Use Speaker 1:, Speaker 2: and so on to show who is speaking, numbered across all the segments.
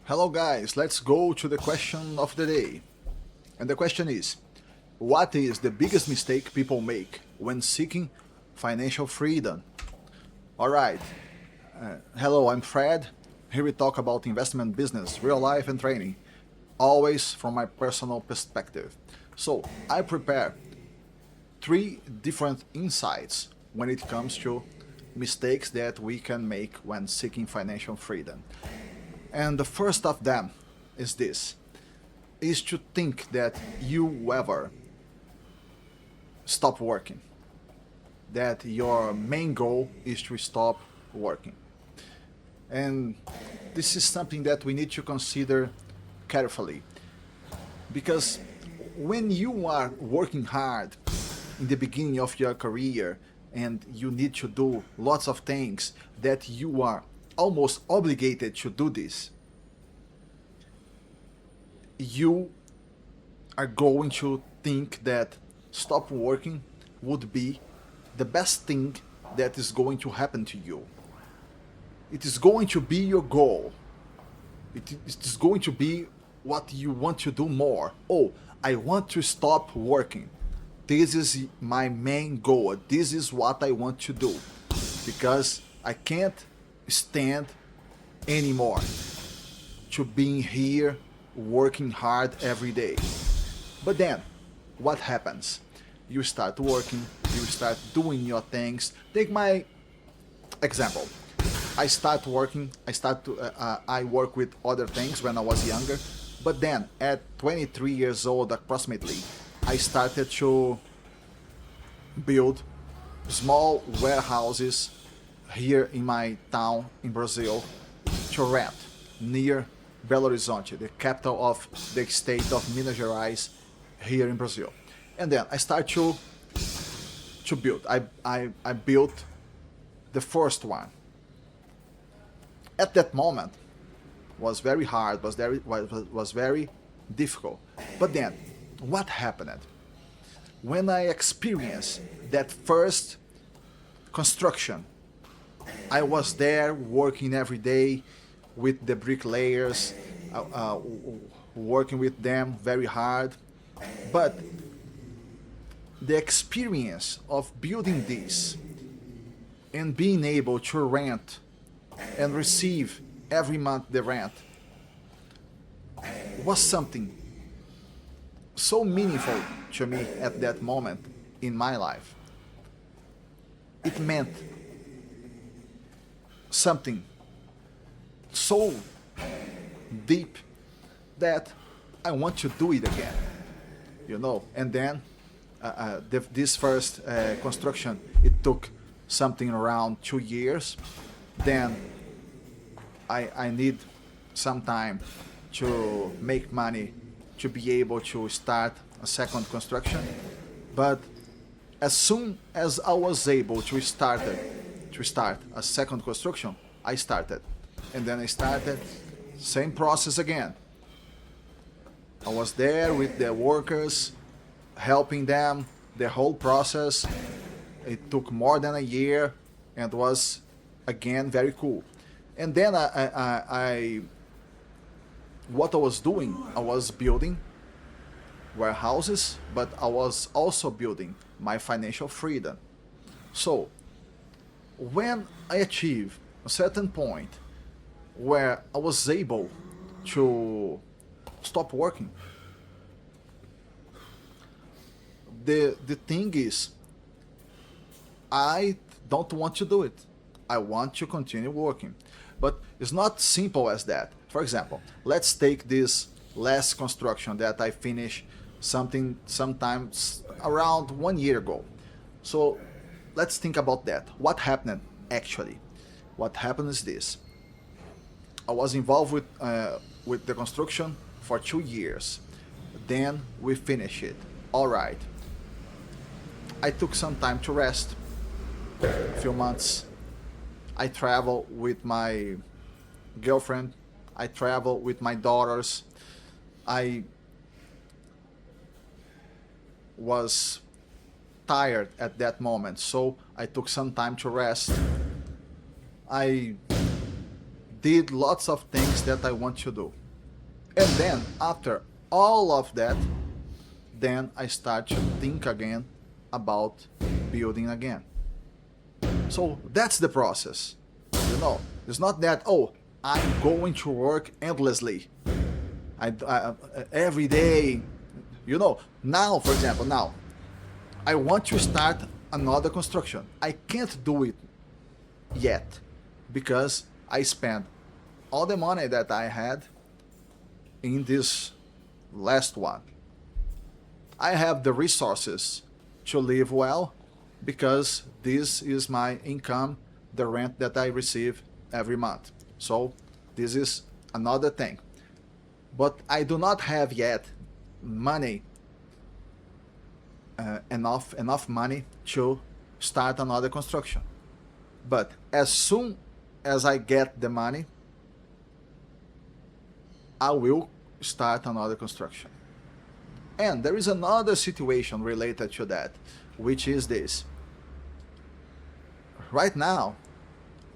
Speaker 1: Hello guys, let's go to the question of the day. And the question is, what is the biggest mistake people make when seeking financial freedom? Alright, hello, I'm Fred. Here we talk about investment business, real life and training, always from my personal perspective. So, I prepare three different insights when it comes to mistakes that we can make when seeking financial freedom. And the first of them is this is to think that you ever stop working, that your main goal is to stop working. And this is something that we need to consider carefully because when you are working hard in the beginning of your career and you need to do lots of things that you are almost obligated to do this, you are going to think that stop working would be the best thing that is going to happen to you. It is going to be your goal. It is going to be what you want to do more. Oh, I want to stop working. This is my main goal. This is what I want to do because I can't stand anymore to being here working hard every day. But then, what happens? You start working, you start doing your things. Take my example. I start working, I work with other things when I was younger. But then, at 23 years old approximately, I started to build small warehouses here in my town in Brazil to rent near Belo Horizonte, the capital of the state of Minas Gerais here in Brazil. And then I start to build. I built the first one. At that moment was very hard, was very difficult. But then what happened? When I experienced that first construction, I was there working every day with the bricklayers, working with them very hard. But the experience of building this and being able to rent and receive every month the rent was something so meaningful to me at that moment in my life. It meant something so deep that I want to do it again, you know. And then this first construction, it took something around 2 years. Then I need some time to make money to be able to start a second construction. But as soon as I was able to start a second construction, I started. And then I started, same process again. I was there with the workers, helping them the whole process. It took more than a year and was again very cool. And then what I was doing, I was building warehouses, but I was also building my financial freedom. So when I achieved a certain point where I was able to stop working, the thing is, I don't want to do it. I want to continue working. But it's not simple as that. For example, let's take this last construction that I finished something sometimes around 1 year ago. So let's think about that. What happened actually? What happened is this. I was involved with the construction for 2 years. Then we finished it. All right. I took some time to rest, a few months. I travel with my girlfriend. I travel with my daughters. I was tired at that moment, so I took some time to rest. I did lots of things that I want to do. And then after all of that, then I start to think again about building again. So that's the process. You know, it's not that, oh, I'm going to work endlessly. Every day, you know, now, for example, now, I want to start another construction. I can't do it yet because I spent all the money that I had in this last one. I have the resources to live well because this is my income, the rent that I receive every month. So this is another thing. But I do not have yet money, enough money to start another construction. But as soon as I get the money, I will start another construction. And there is another situation related to that, which is this. Right now,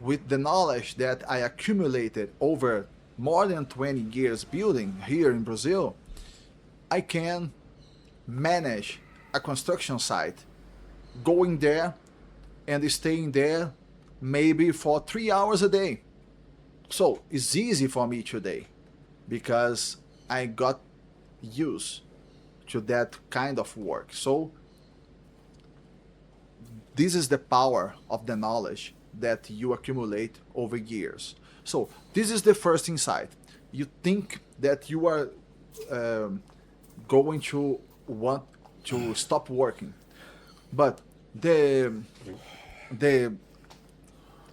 Speaker 1: with the knowledge that I accumulated over more than 20 years building here in Brazil, I can manage a construction site, going there and staying there maybe for 3 hours a day. So it's easy for me today because I got used to that kind of work. So this is the power of the knowledge that you accumulate over years. So this is the first insight. You think that you are going to want to stop working, but the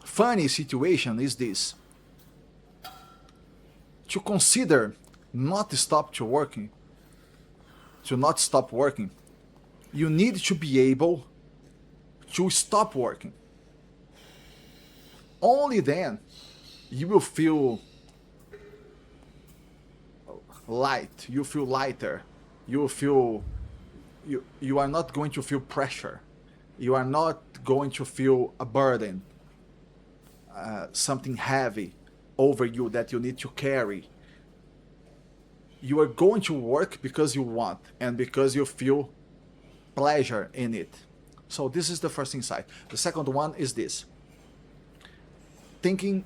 Speaker 1: funny situation is this: to consider not stop to working, to not stop working, you need to be able to stop working. Only then you will feel light, you feel lighter, you feel you are not going to feel pressure, you are not going to feel a burden, something heavy over you that you need to carry. You are going to work because you want and because you feel pleasure in it. So this is the first insight. The second one is this: thinking.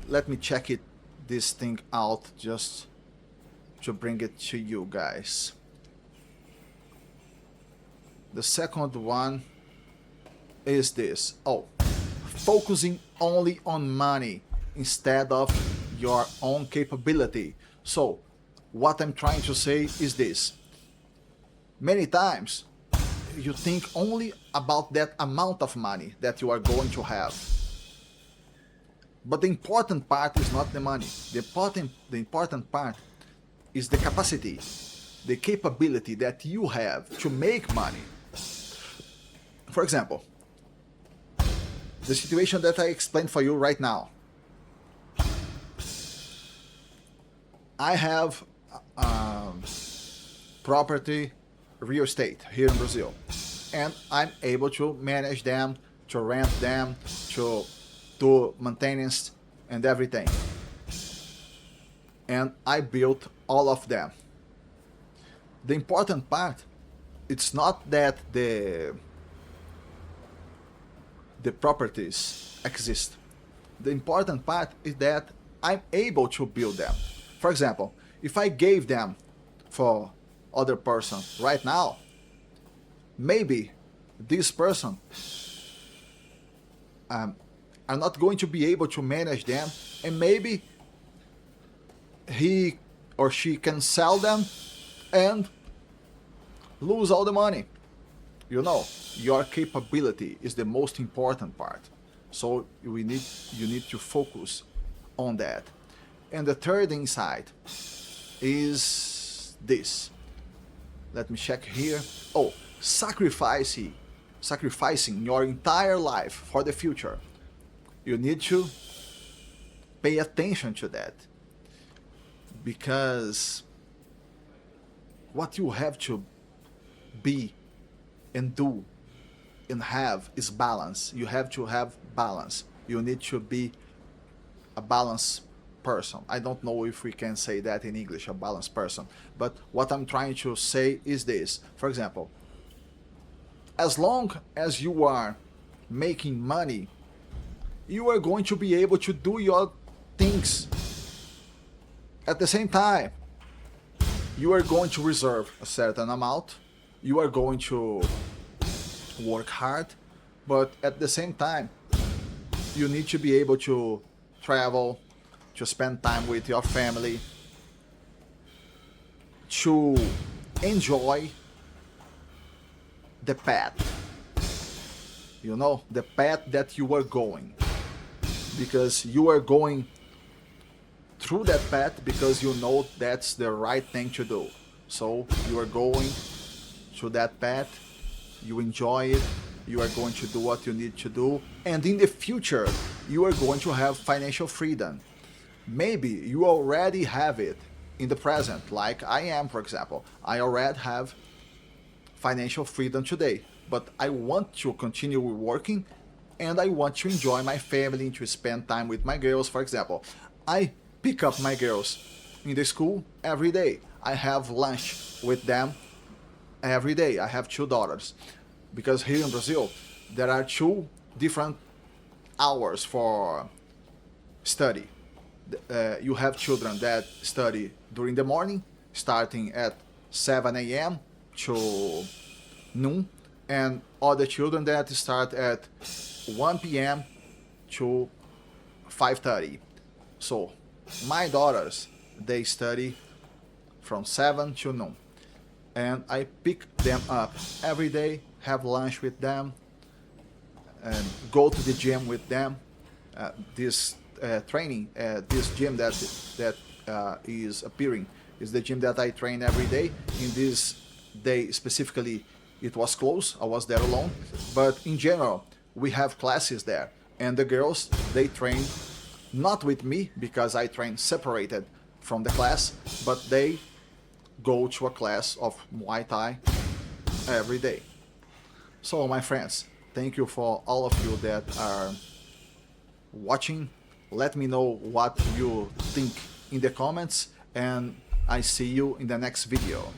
Speaker 1: Let me check it, this thing out, just to bring it to you guys. The second one is this: oh, focusing only on money instead of your own capability. So what I'm trying to say is this: many times you think only about that amount of money that you are going to have. But the important part is not the money. The important part is the capacity, the capability that you have to make money. For example, the situation that I explained for you right now. I have property, real estate here in Brazil, and I'm able to manage them, to rent them, to do maintenance and everything. And I built all of them. The important part, it's not that the properties exist. The important part is that I'm able to build them. For example, if I gave them for other person right now, maybe this person are not going to be able to manage them, and maybe he or she can sell them and lose all the money. You know, your capability is the most important part. So you need to focus on that. And the third insight is this. Let me check here. Oh, sacrificing your entire life for the future. You need to pay attention to that, because what you have to be and do and have is balance. You have to have balance. You need to be a balanced person. I don't know if we can say that in English, a balanced person. But what I'm trying to say is this. For example, as long as you are making money, you are going to be able to do your things at the same time. You are going to reserve a certain amount. You are going to work hard, but at the same time, you need to be able to travel, to spend time with your family, to enjoy the path. You know, the path that you are going. Because you are going through that path because you know that's the right thing to do. So you are going through that path, you enjoy it, you are going to do what you need to do, and in the future, you are going to have financial freedom. Maybe you already have it in the present, like I am, for example. I already have financial freedom today, but I want to continue working and I want to enjoy my family, to spend time with my girls, for example. I pick up my girls in the school every day. I have lunch with them every day. I have two daughters because here in Brazil there are two different hours for study. You have children that study during the morning, starting at 7 a.m. to noon, and other children that start at 1 p.m. to 5:30. So my daughters, they study from 7 to noon, and I pick them up every day, have lunch with them, and go to the gym with them. This training, this gym that is appearing is the gym that I train every day. In this day specifically, it was closed. I was there alone, but in general, we have classes there, and the girls, they train not with me because I train separated from the class, but they go to a class of Muay Thai every day. So my friends, thank you for all of you that are watching. Let me know what you think in the comments, and I see you in the next video.